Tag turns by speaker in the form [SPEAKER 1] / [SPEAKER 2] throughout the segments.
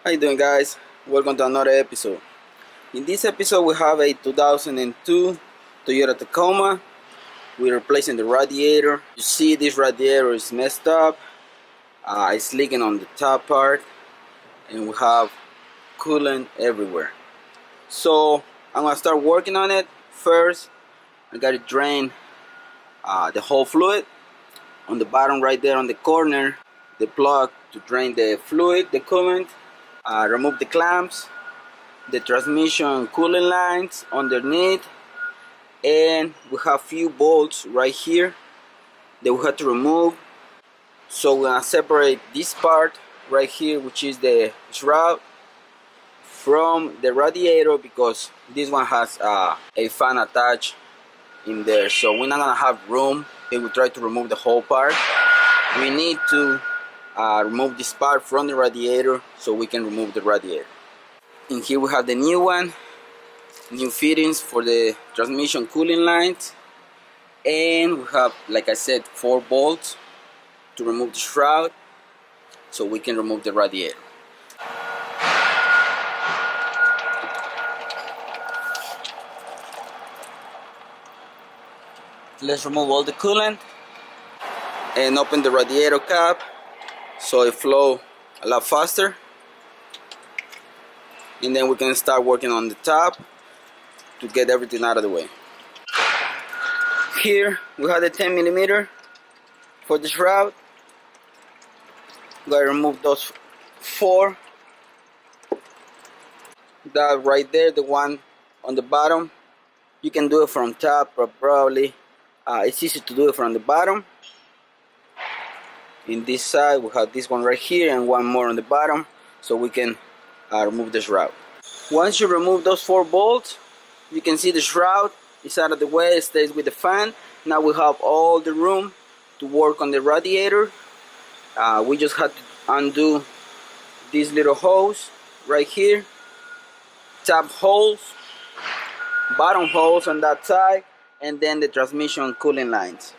[SPEAKER 1] How you doing, guys? Welcome to another episode. In this episode we have a 2002 Toyota Tacoma. We're replacing the radiator. You see this radiator is messed up. It's leaking on the top part and we have coolant everywhere. So I'm gonna start working on it. First I gotta drain the whole fluid. On the bottom right there on the corner, the plug to drain the fluid, the coolant. Remove the clamps, the transmission cooling lines underneath, and we have few bolts right here that we have to remove. So we're gonna separate this part right here, which is the shroud, from the radiator, because this one has a fan attached in there, so we're not gonna have room if we try to remove the whole part. We need to remove this part from the radiator so we can remove the radiator. In here we have the new one, new fittings for the transmission cooling lines, and we have, like I said, 4 bolts to remove the shroud so we can remove the radiator. Let's remove all the coolant and open the radiator cap so it flows a lot faster, and then we can start working on the top to get everything out of the way. Here we have the 10mm for the shroud. Gotta remove those 4. That right there, the one on the bottom, you can do it from top, but probably it's easy to do it from the bottom. In this side we have this one right here and one more on the bottom, so we can remove the shroud. Once you remove those 4 bolts, you can see the shroud is out of the way, it stays with the fan. Now we have all the room to work on the radiator. We just have to undo these little holes right here, top holes, bottom holes on that side, and then the transmission cooling lines.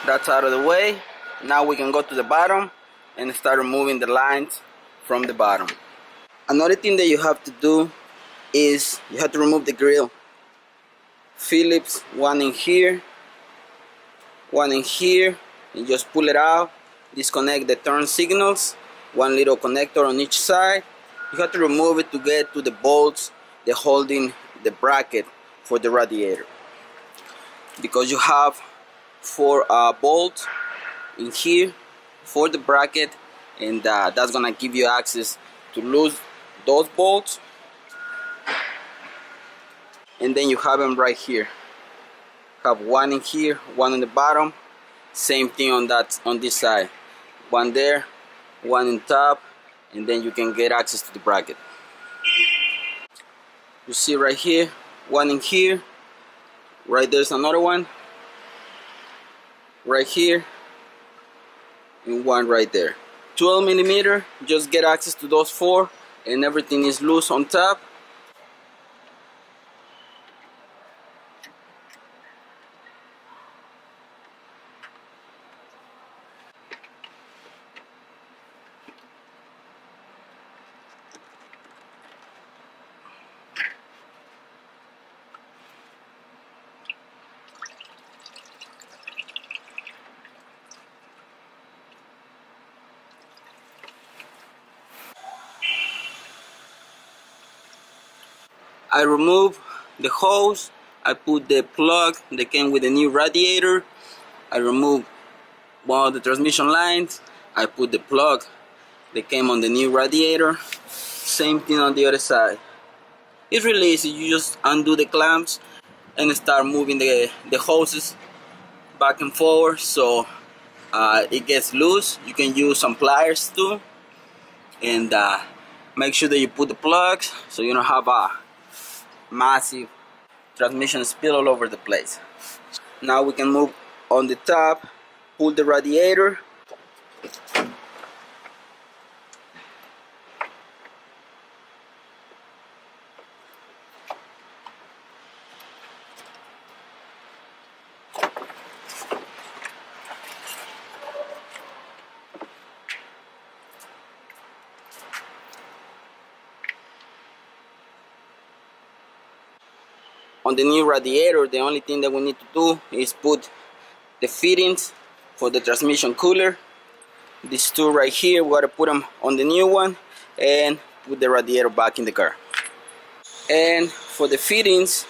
[SPEAKER 1] That's out of the way. Now we can go to the bottom and start removing the lines from the bottom. Another thing that you have to do is you have to remove the grill. Phillips, one in here, one in here, and just pull it out. Disconnect the turn signals, one little connector on each side. You have to remove it to get to the bolts that holding the bracket for the radiator, because you have 4 bolts in here for the bracket, and that's gonna give you access to lose those bolts. And then you have them right here. Have one in here, one on the bottom, same thing on this side, one there, one in top, and then you can get access to the bracket. You see right here, one in here, right there's another one right here, and one right there. 12mm, just get access to those 4, and everything is loose on top. I remove the hose, I put the plug that came with the new radiator, I remove one of the transmission lines, I put the plug that came on the new radiator. Same thing on the other side. It's really easy. You just undo the clamps and start moving the hoses back and forth so it gets loose. You can use some pliers too, and make sure that you put the plugs so you don't have a massive transmission spill all over the place. Now we can move on the top, pull the radiator, on the new radiator, the only thing that we need to do is put the fittings for the transmission cooler. These two right here, we gotta put them on the new one and put the radiator back in the car. And for the fittings,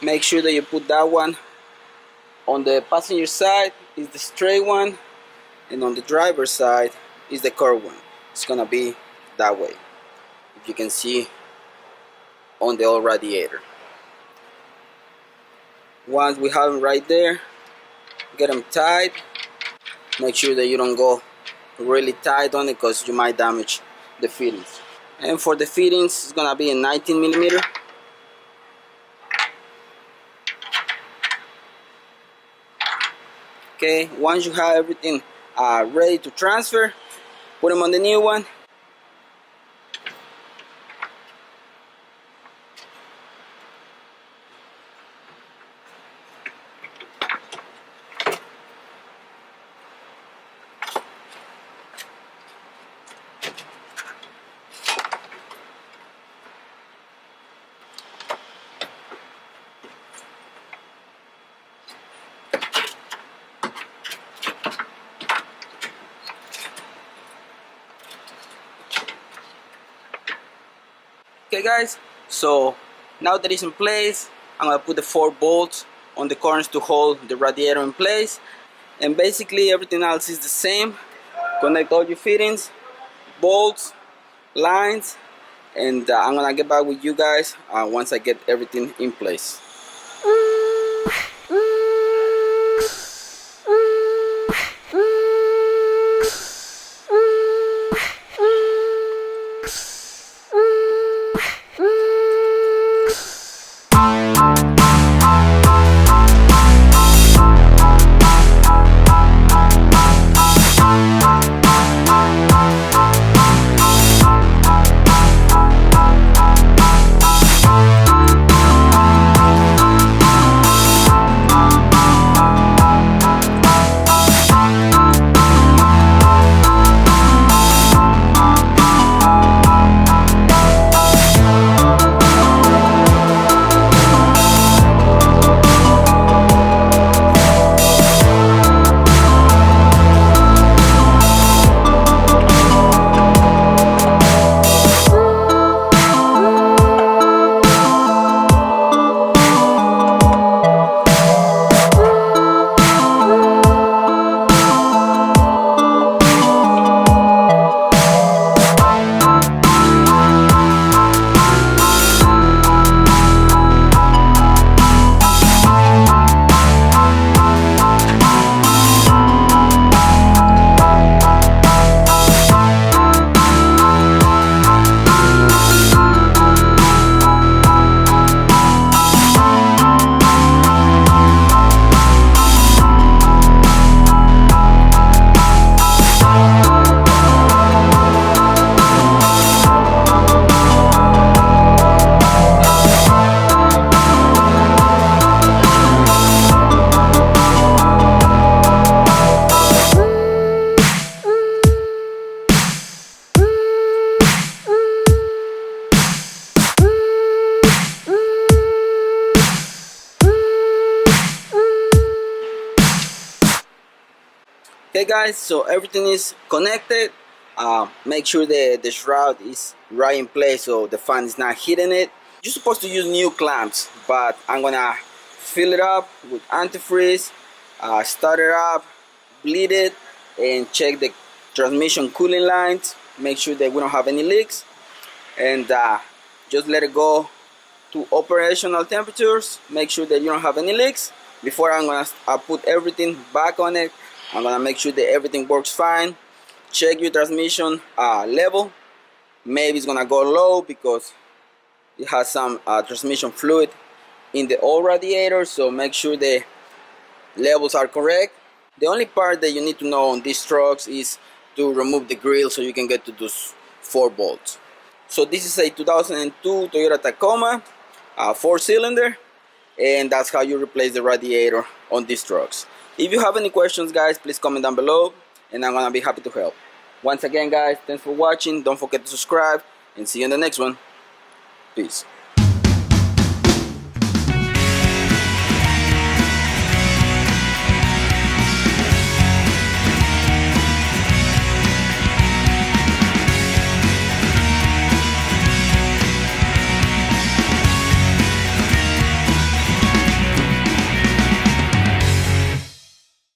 [SPEAKER 1] make sure that you put that one on the passenger side is the straight one, and on the driver's side is the curved one. It's gonna be that way, if you can see on the old radiator. Once we have them right there, get them tight. Make sure that you don't go really tight on it because you might damage the fittings. And for the fittings, it's gonna be a 19 millimeter. Okay, once you have everything ready to transfer, put them on the new one. Okay guys, so now that it's in place, I'm gonna put the 4 bolts on the corners to hold the radiator in place, and basically everything else is the same. Connect all your fittings, bolts, lines, and I'm gonna get back with you guys once I get everything in place. Okay guys, so everything is connected. Make sure the shroud is right in place so the fan is not hitting it. You're supposed to use new clamps, but I'm gonna fill it up with antifreeze, start it up, bleed it, and check the transmission cooling lines. Make sure that we don't have any leaks, and just let it go to operational temperatures. Make sure that you don't have any leaks. Before I'm gonna put everything back on it, I'm gonna make sure that everything works fine. Check your transmission level. Maybe it's gonna go low because it has some transmission fluid in the old radiator, so make sure the levels are correct. The only part that you need to know on these trucks is to remove the grill so you can get to those 4 bolts. So this is a 2002 Toyota Tacoma 4-cylinder, and that's how you replace the radiator on these trucks. If you have any questions guys, please comment down below and I'm gonna be happy to help. Once again guys, thanks for watching. Don't forget to subscribe and see you in the next one. Peace.